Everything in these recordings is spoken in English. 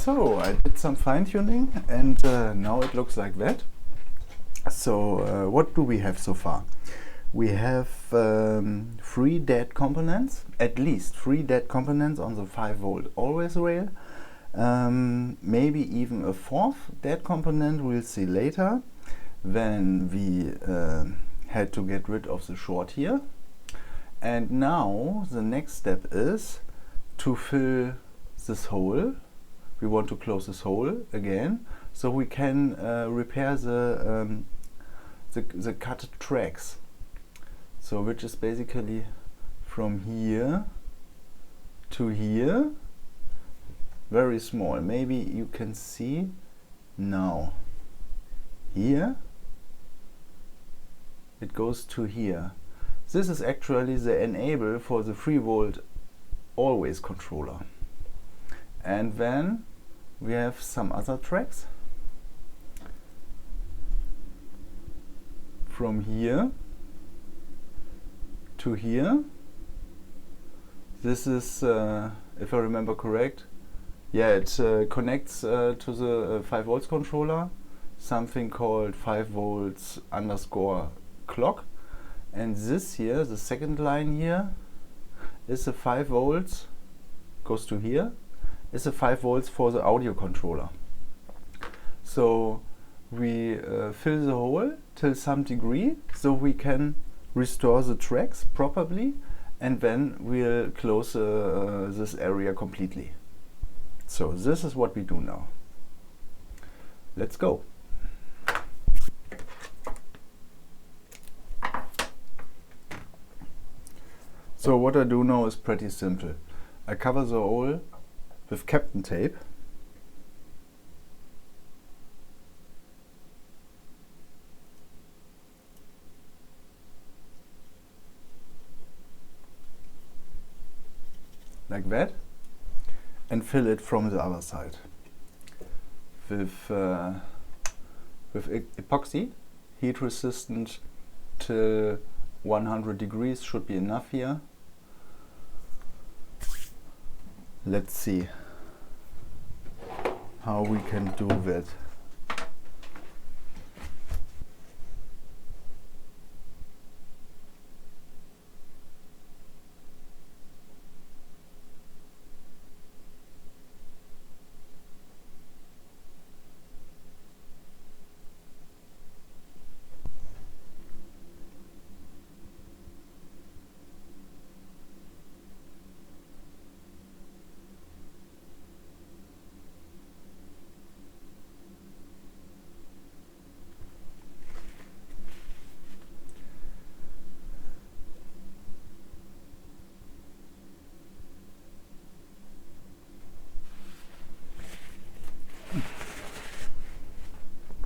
So I did some fine-tuning and now it looks like that. So what do we have so far? We have 3 dead components, at least 3 dead components on the 5-volt always rail. Maybe even a 4th dead component, we'll see later. Then we had to get rid of the short here. And now the next step is to fill this hole. We want to close this hole again, so we can repair the cut tracks. So which is basically from here to here, very small. Maybe you can see now. Here it goes to here. This is actually the enable for the 3-volt always controller. And then we have some other tracks from here to here. This is, if I remember correct, yeah, it connects to the 5-volt controller, something called 5-volts underscore clock. And this here, the second line here, is the 5 volts, goes to here, is the 5 volts for the audio controller. So we fill the hole till some degree so we can restore the tracks properly, and then we'll close this area completely. So this is what we do now. Let's go. So what I do now is pretty simple. I cover the hole with Kapton tape. Like that. And fill it from the other side. With epoxy, heat resistant till 100 degrees should be enough here. Let's see how we can do that.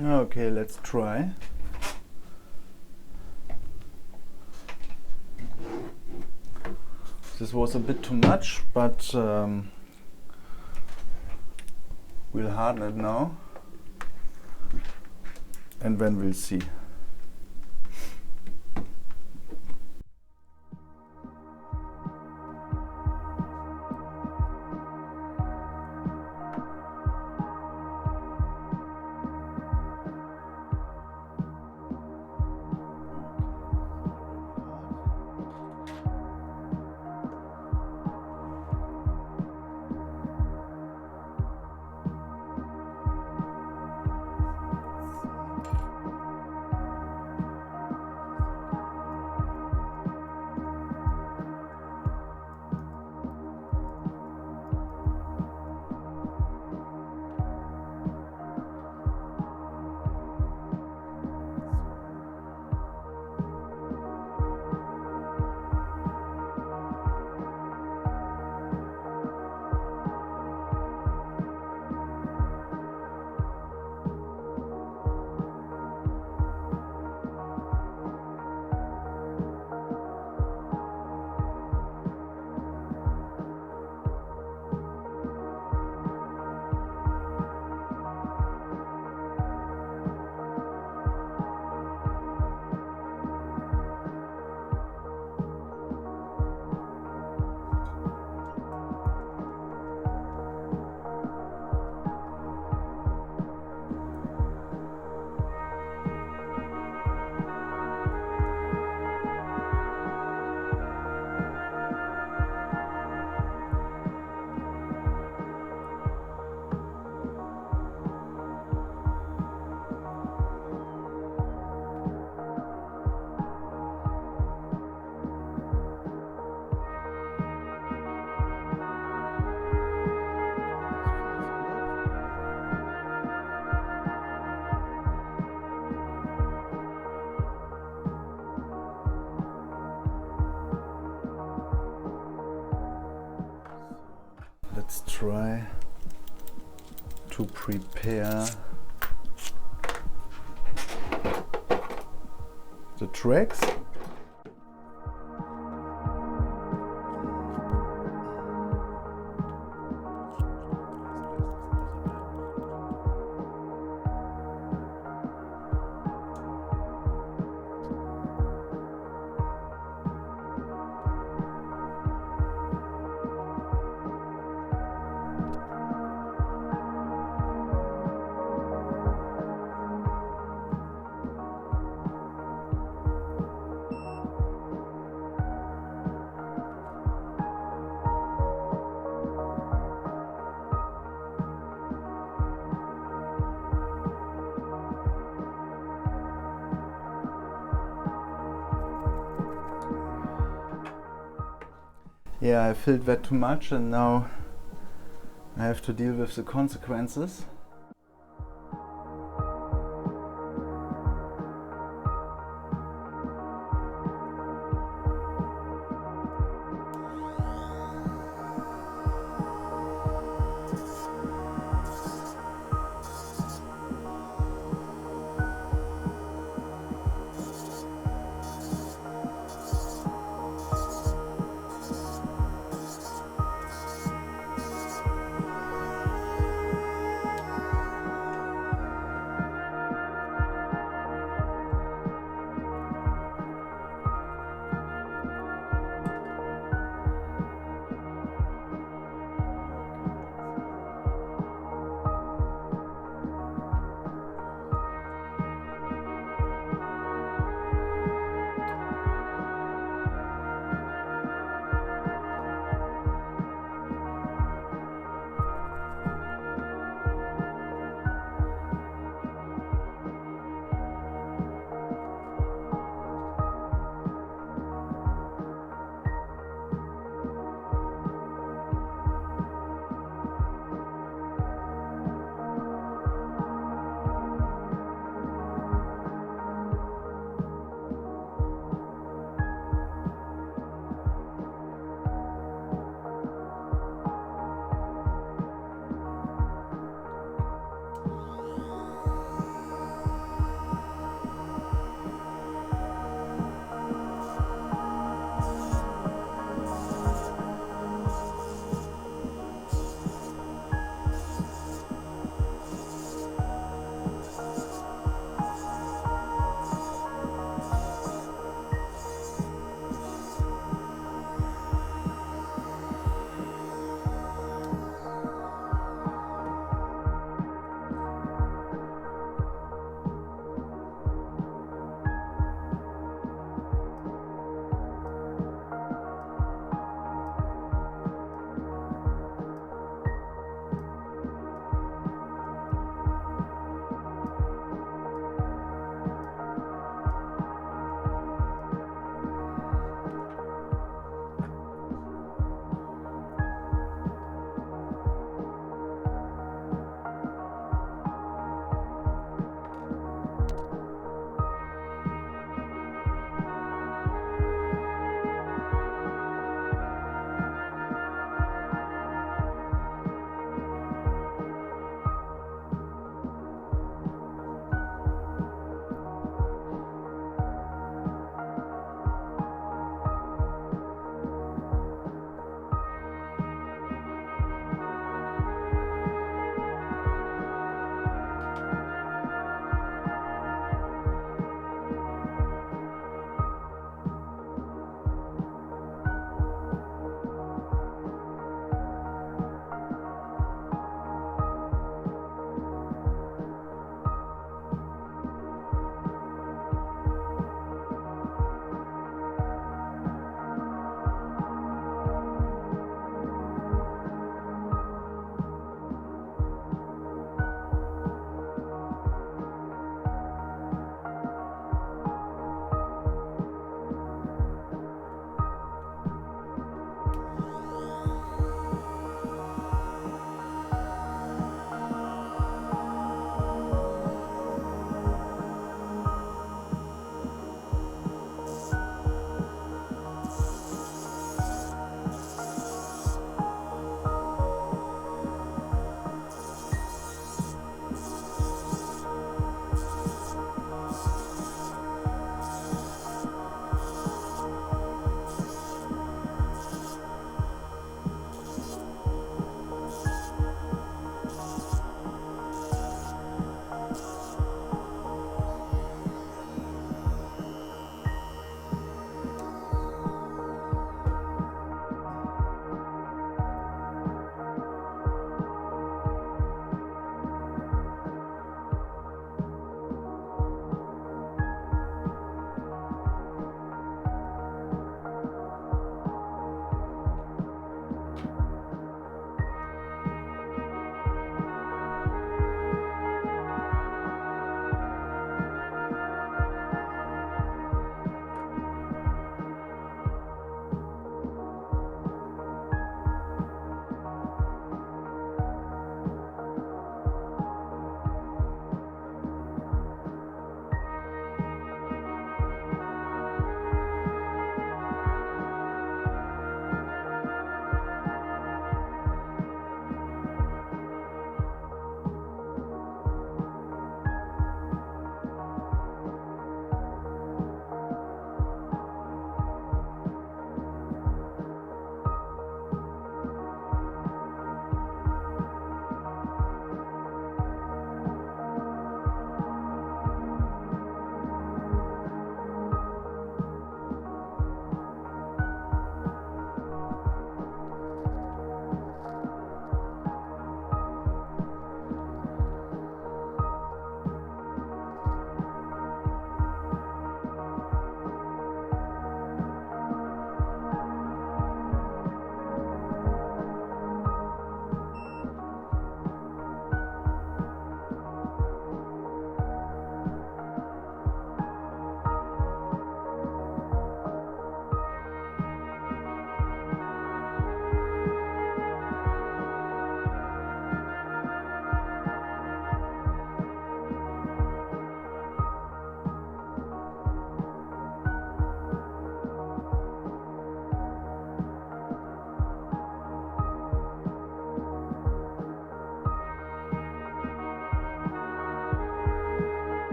Okay, let's try. This was a bit too much, but we'll harden it now and then we'll see. Let's try to prepare the tracks. Yeah, I filled that too much and now I have to deal with the consequences.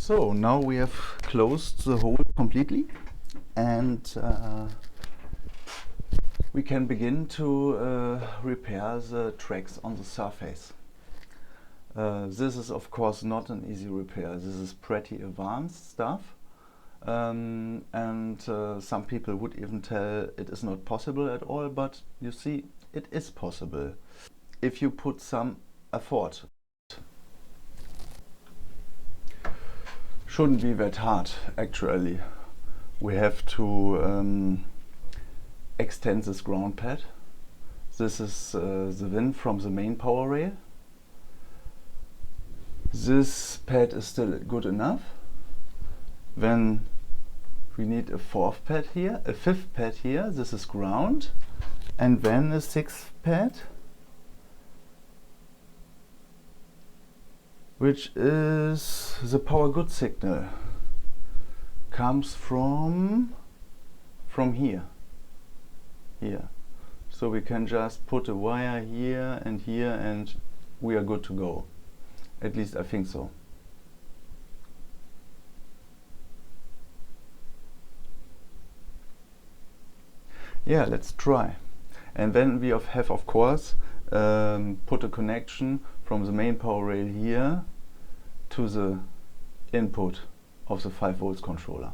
So now we have closed the hole completely, and we can begin to repair the tracks on the surface. This is of course not an easy repair. This is pretty advanced stuff, and some people would even tell it is not possible at all, but you see, it is possible if you put some effort. Shouldn't be that hard actually. We have to extend this ground pad. This is the win from the main power rail. This pad is still good enough. Then we need a fourth pad here, a fifth pad here. This is ground, and then a sixth pad, which is the power good signal. Comes from here. So we can just put a wire here, and we are good to go. At least I think so. Yeah, let's try. And then we have of course put a connection from the main power rail here to the input of the 5 volts controller.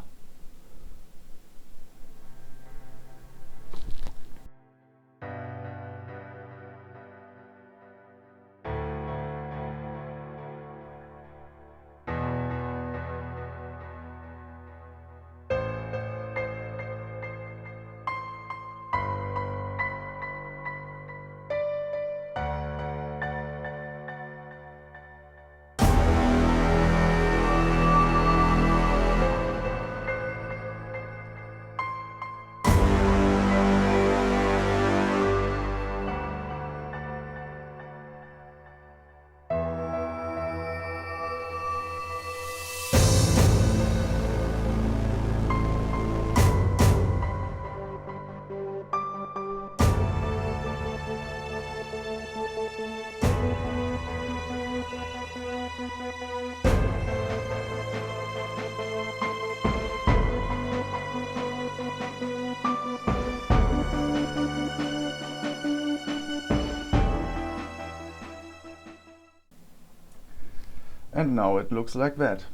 And now it looks like that.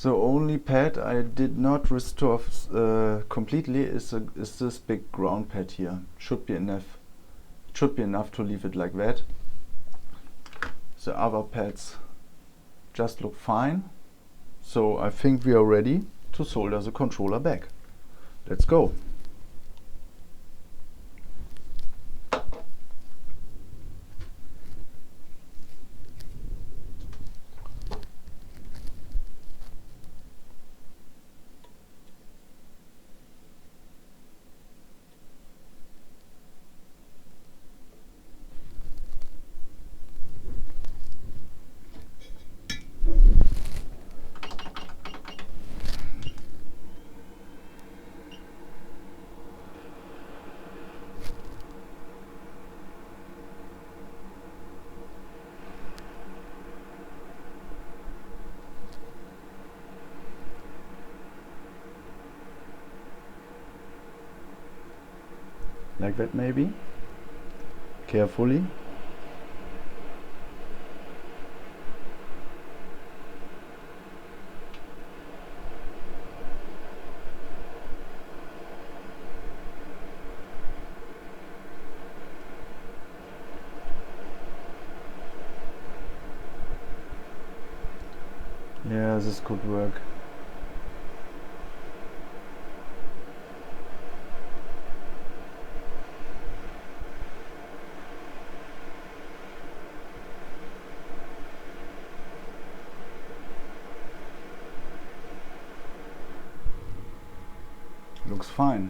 The only pad I did not restore completely is this big ground pad here. Should be enough. Should be enough to leave it like that. The other pads just look fine. So I think we are ready to solder the controller back. Let's go. Like that maybe. Carefully. Yeah, this could work. Looks fine.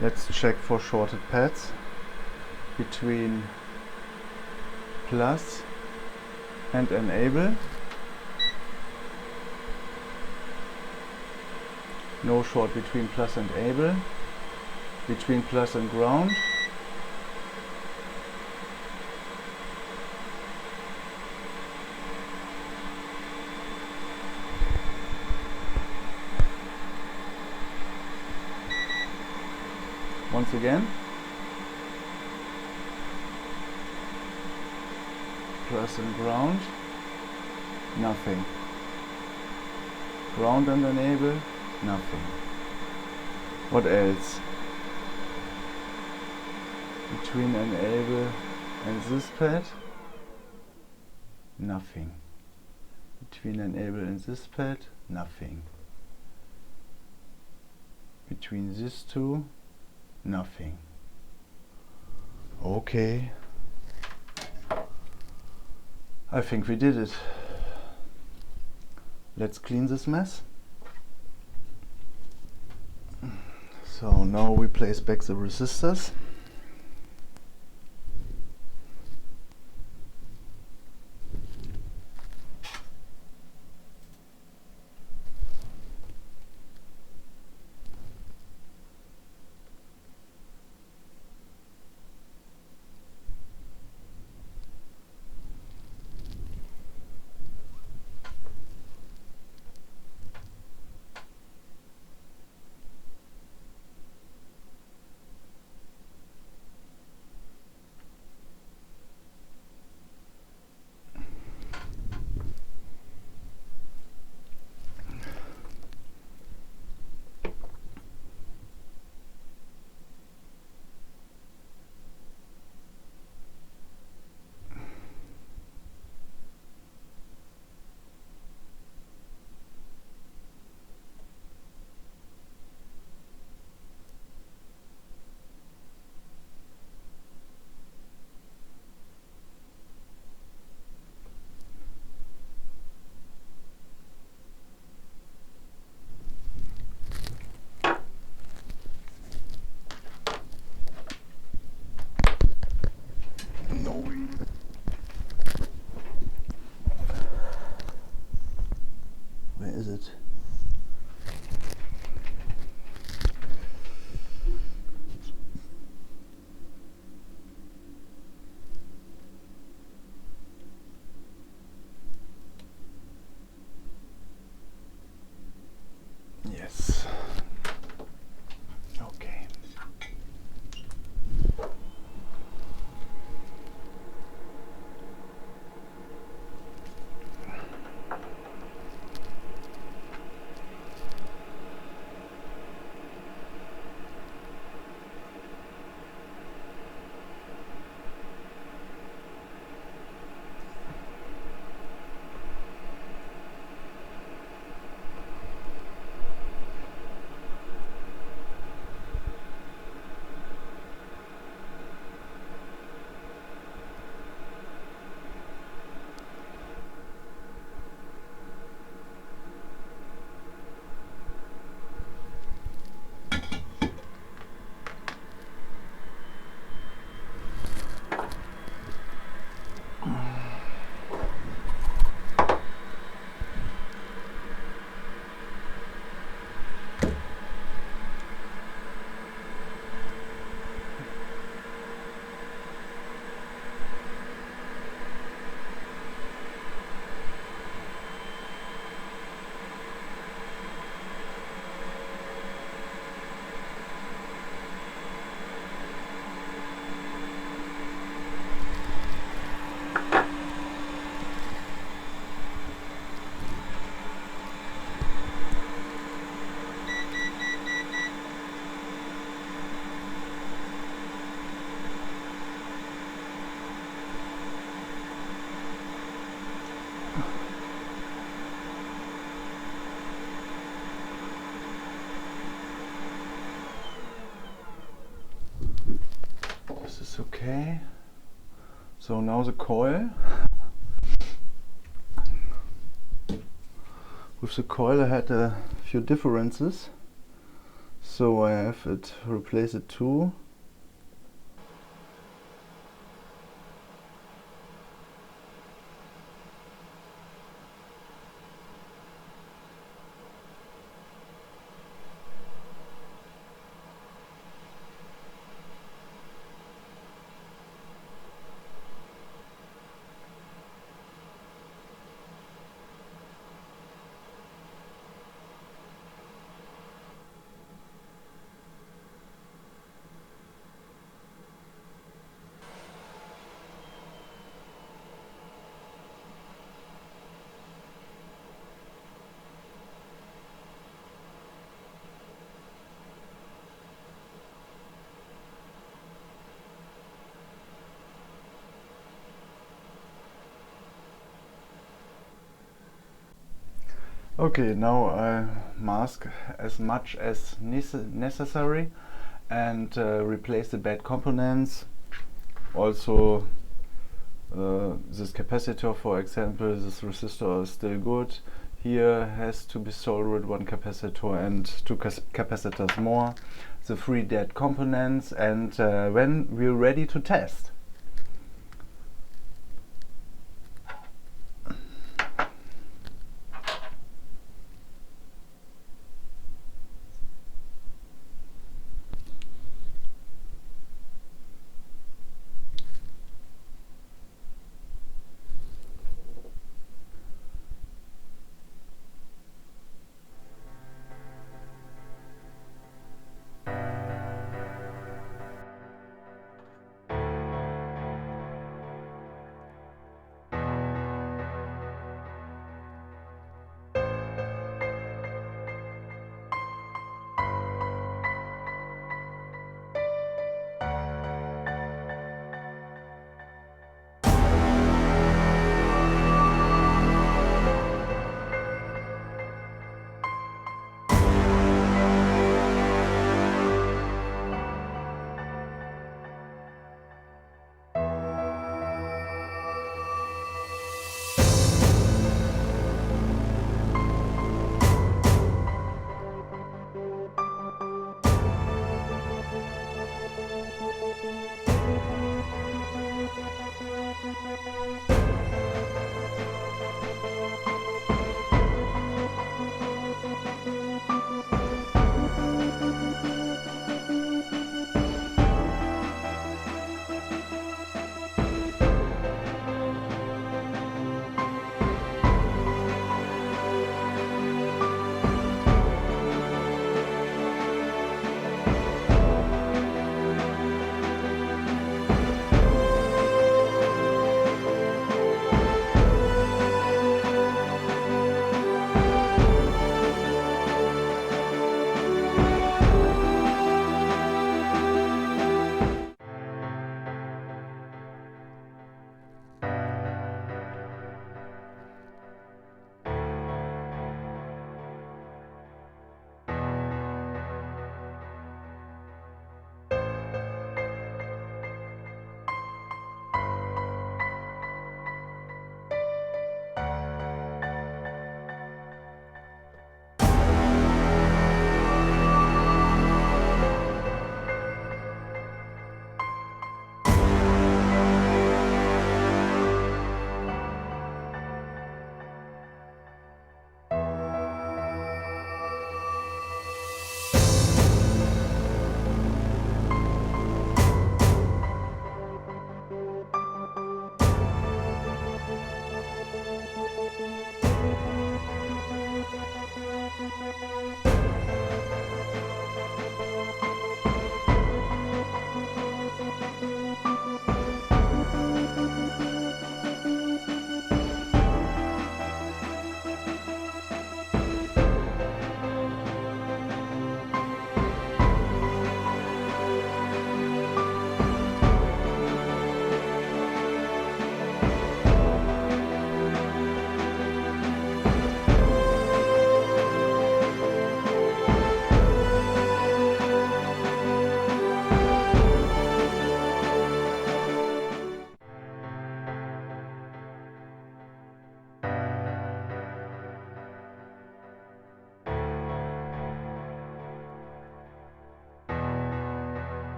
Let's check for shorted pads between plus and enable. No short between plus and able, between plus and ground. Once again, plus and ground, nothing. Ground and enable, nothing. What else? Between enable and this pad, nothing. Between enable and this pad, nothing. Between these two, nothing. Okay. I think we did it. Let's clean this mess. So now we place back the resistors. Where is it? Yes. Okay. This is okay. So now the coil. With the coil I had a few differences, so I have it replace it too. Okay, now I mask as much as necessary and replace the bad components. Also this capacitor, for example, this resistor is still good. Here has to be soldered one capacitor and two capacitors more. The 3 dead components, and when we're ready to test.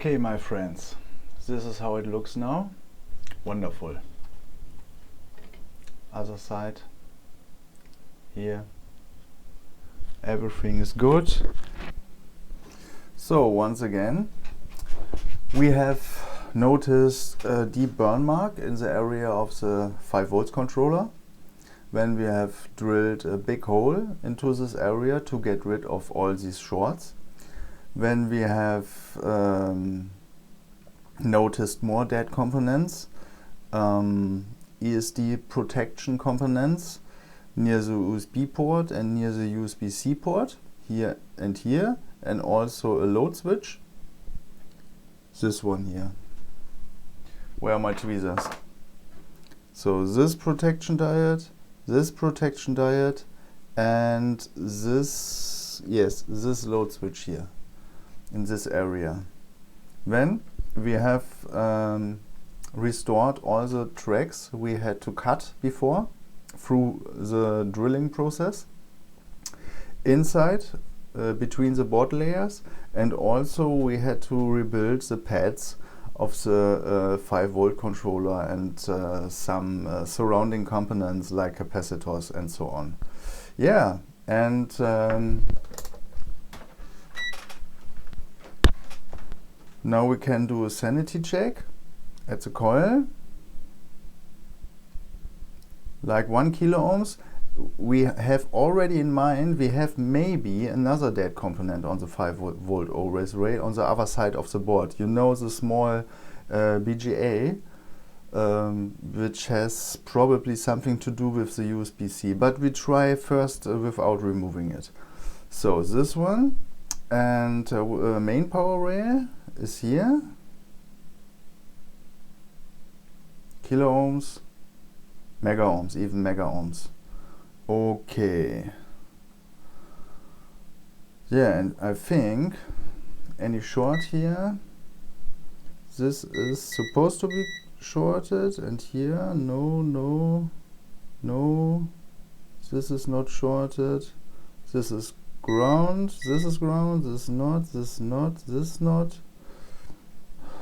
Okay, my friends, this is how it looks now. Wonderful. Other side. Here. Everything is good. So once again, we have noticed a deep burn mark in the area of the 5 volts controller when we have drilled a big hole into this area to get rid of all these shorts. When we have noticed more dead components, ESD protection components near the USB port and near the USB-C port, here, and also a load switch. This one here. Where are my tweezers? So this protection diode, and this, yes, this load switch here in this area. When we have restored all the tracks we had to cut before through the drilling process inside between the board layers, and also we had to rebuild the pads of the 5 volt controller and some surrounding components like capacitors and so on. Yeah, and now we can do a sanity check at the coil. Like 1 kilo ohms. We have already in mind, we have maybe another dead component on the 5 volt always rail on the other side of the board. You know, the small BGA, which has probably something to do with the USB-C, but we try first without removing it. So this one, and main power rail is here. Kilo ohms, mega ohms, even mega ohms. Okay. Yeah, and I think any short here, this is supposed to be shorted, and here, no, this is not shorted, this is ground, this is ground, this not, this not, this not.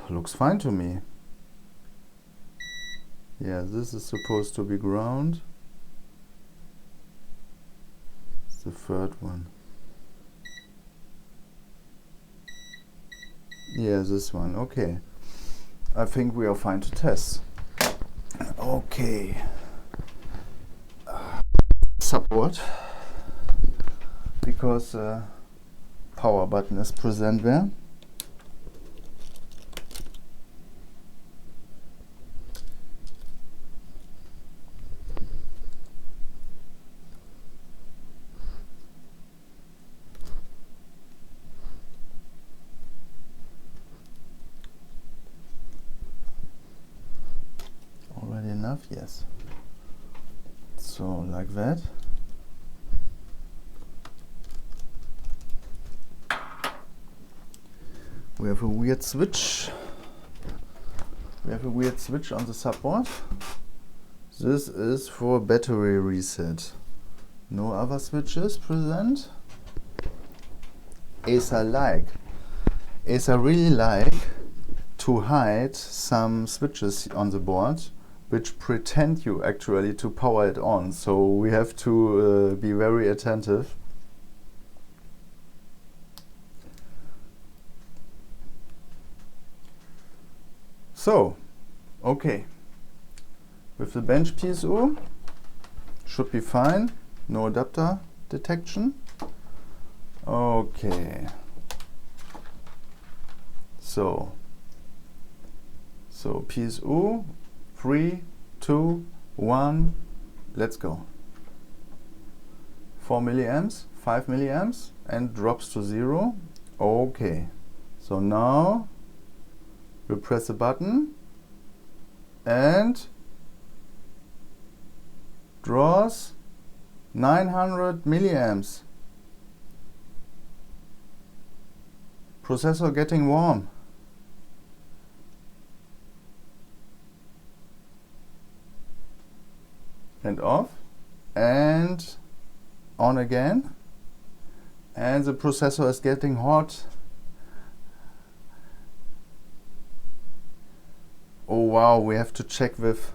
Looks fine to me. Yeah, this is supposed to be ground. It's the third one. Yeah, this one. Okay. I think we are fine to test. Okay. Support. Because power button is present there. Already enough, yes. So like that. We have a weird switch. We have a weird switch on the subboard. This is for battery reset. No other switches present. ACER really like to hide some switches on the board which pretend you actually to power it on. So we have to be very attentive. So, okay, with the bench PSO should be fine, no adapter detection. Okay, so PSO, 3, 2, 1, let's go. 4 milliamps, 5 milliamps, and drops to 0. Okay, so now we press the button and draws 900 milliamps. Processor getting warm. And off and on again, and the processor is getting hot. wow, we have to check with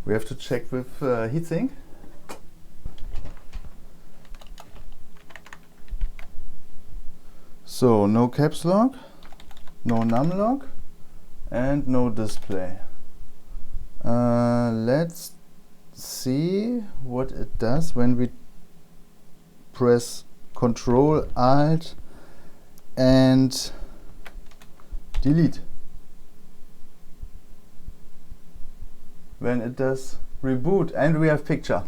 heatsink. So no caps lock, no num lock, and no display. Let's see what it does when we press Control Alt and delete. When it does reboot, and we have picture.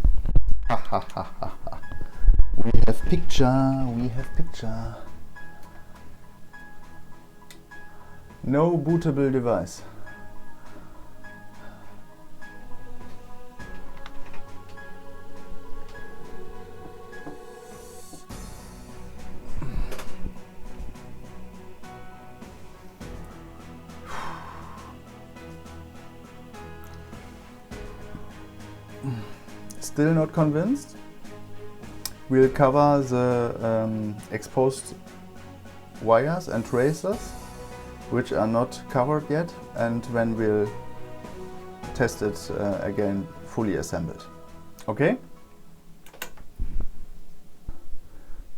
We have picture. No bootable device. Still not convinced? We'll cover the exposed wires and tracers, which are not covered yet, and when we'll test it again fully assembled. Okay?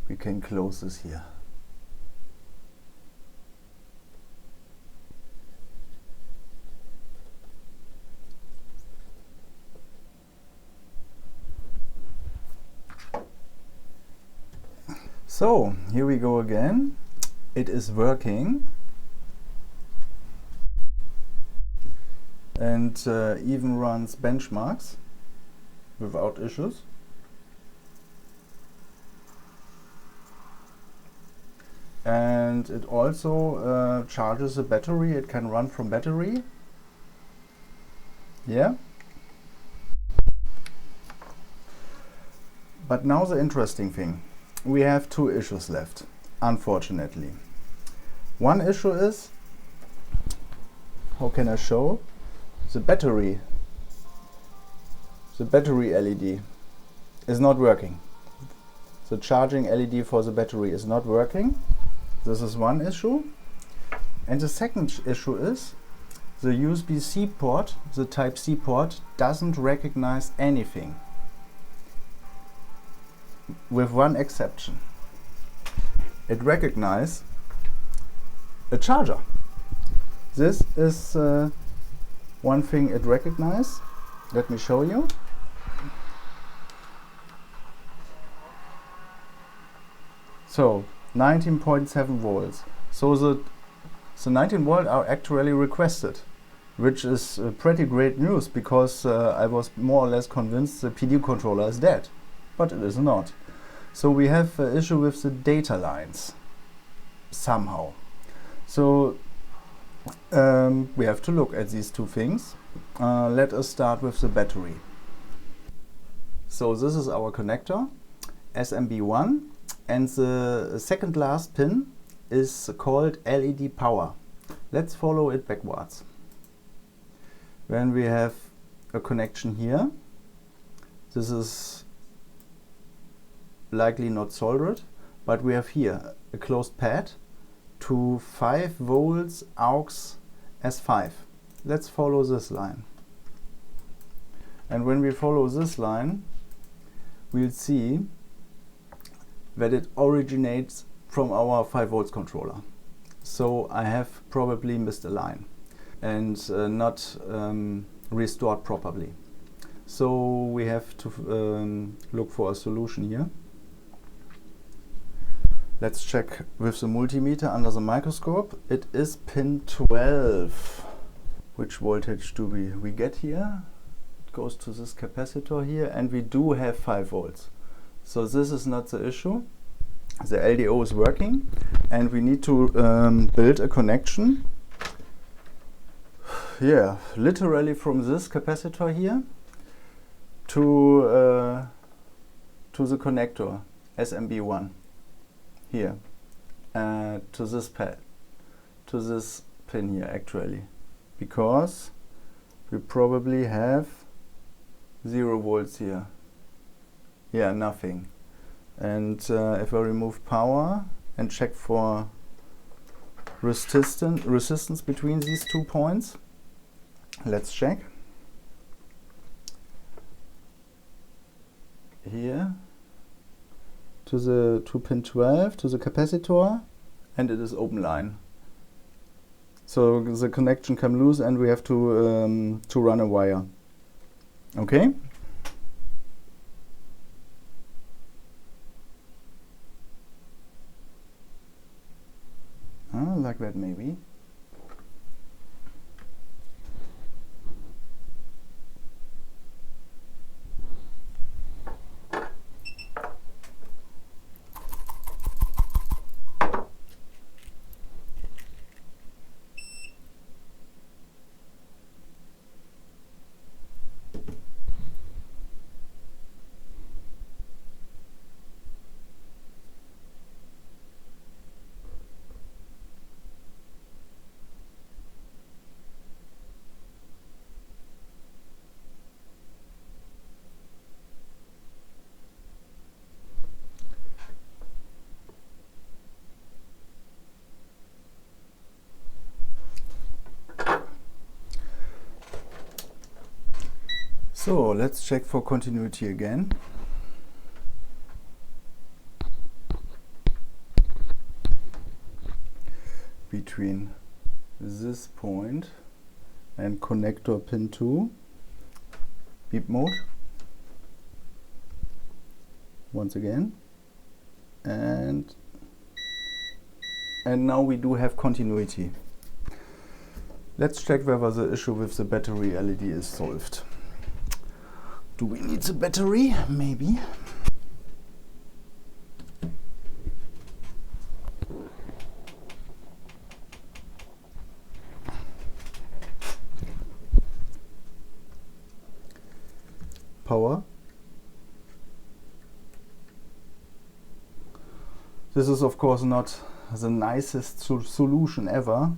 We can close this here. So here we go again. It is working, and even runs benchmarks without issues. And it also charges the battery. It can run from battery. Yeah. But now the interesting thing. We have two issues left, unfortunately. One issue is, how can I show? The battery LED is not working. The charging LED for the battery is not working. This is one issue. And the second issue is, the USB-C port, the Type-C port, doesn't recognize anything. With one exception. It recognizes a charger. This is one thing it recognizes. Let me show you. So 19.7 volts. So the 19 volt are actually requested, which is pretty great news, because I was more or less convinced the PD controller is dead. But it is not. So we have an issue with the data lines somehow. So we have to look at these two things. Let us start with the battery. So this is our connector, SMB1, and the second last pin is called LED power. Let's follow it backwards. When we have a connection here, this is likely not soldered, but we have here a closed pad to 5 volts AUX S5. Let's follow this line. And when we follow this line, we'll see that it originates from our 5 volts controller. So I have probably missed a line and not restored properly. So we have to look for a solution here. Let's check with the multimeter under the microscope. It is pin 12. Which voltage do we get here? It goes to this capacitor here, and we do have 5 volts. So this is not the issue. The LDO is working, and we need to build a connection. Yeah, literally from this capacitor here to the connector SMB1. Here, to this pad, to this pin here actually, because we probably have 0 volts here. Yeah, nothing. And if I remove power and check for resistance between these 2 points, Let's check. Here to pin 12 to the capacitor, and it is open line. So the connection come loose and we have to run a wire. Okay. Like that maybe. So let's check for continuity again. Between this point and connector pin 2, beep mode, once again, and now we do have continuity. Let's check whether the issue with the battery LED is solved. Do we need the battery? Maybe. Power. This is of course not the nicest solution ever,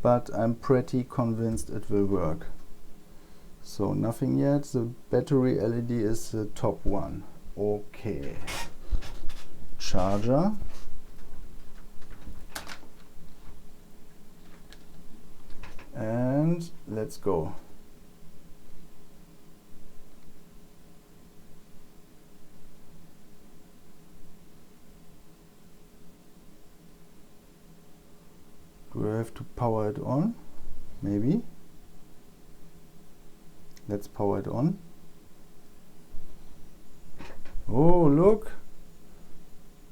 but I'm pretty convinced it will work. So nothing yet. The battery LED is the top one. Okay. Charger. And let's go. Do I have to power it on? Maybe. Let's power it on. Oh, look!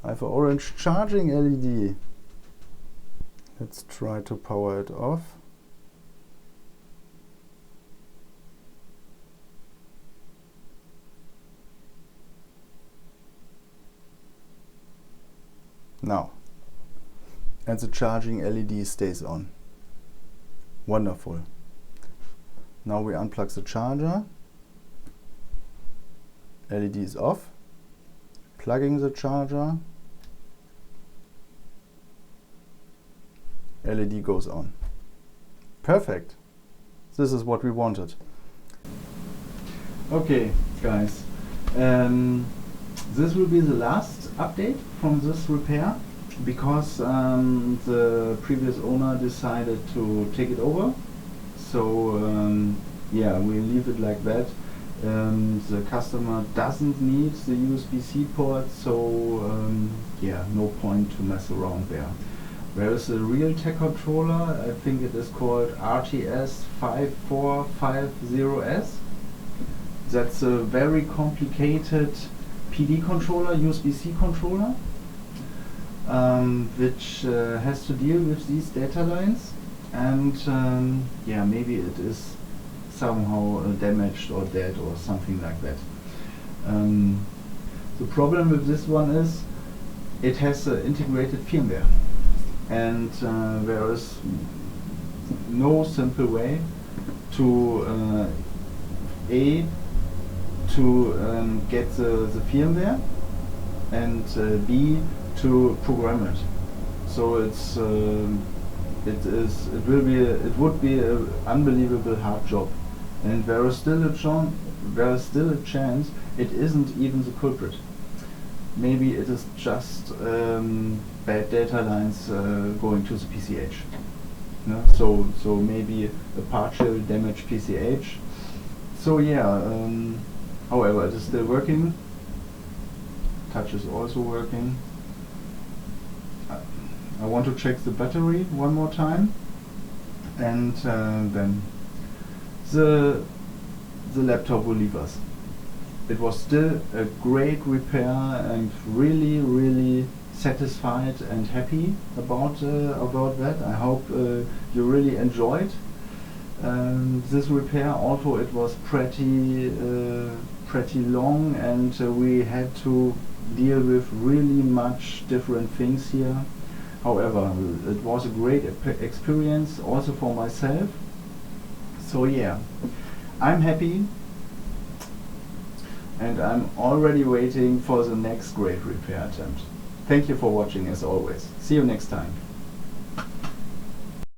I have an orange charging LED. Let's try to power it off. Now. And the charging LED stays on. Wonderful. Now we unplug the charger. LED is off. Plugging the charger. LED goes on. Perfect. This is what we wanted. Okay, guys. This will be the last update from this repair, because the previous owner decided to take it over. So yeah, we leave it like that. The customer doesn't need the USB-C port, so yeah, no point to mess around there. Whereas the Realtek controller, I think it is called RTS 5450S. That's a very complicated PD controller, USB-C controller, which has to deal with these data lines. And yeah, maybe it is somehow damaged or dead or something like that. The problem with this one is it has integrated firmware, and there is no simple way to get the firmware, and B, to program it. So it's it would be an unbelievable hard job, and there is still a chance it isn't even the culprit. Maybe it is just bad data lines going to the PCH. no? So maybe a partial damaged PCH. So yeah, however, it is still working. Touch is also working. I want to check the battery one more time, and then the laptop will leave us. It was still a great repair, and really satisfied and happy about that. I hope you really enjoyed this repair. Although it was pretty long, and we had to deal with really much different things here. However, it was a great experience also for myself. So yeah, I'm happy, and I'm already waiting for the next great repair attempt. Thank you for watching as always. See you next time.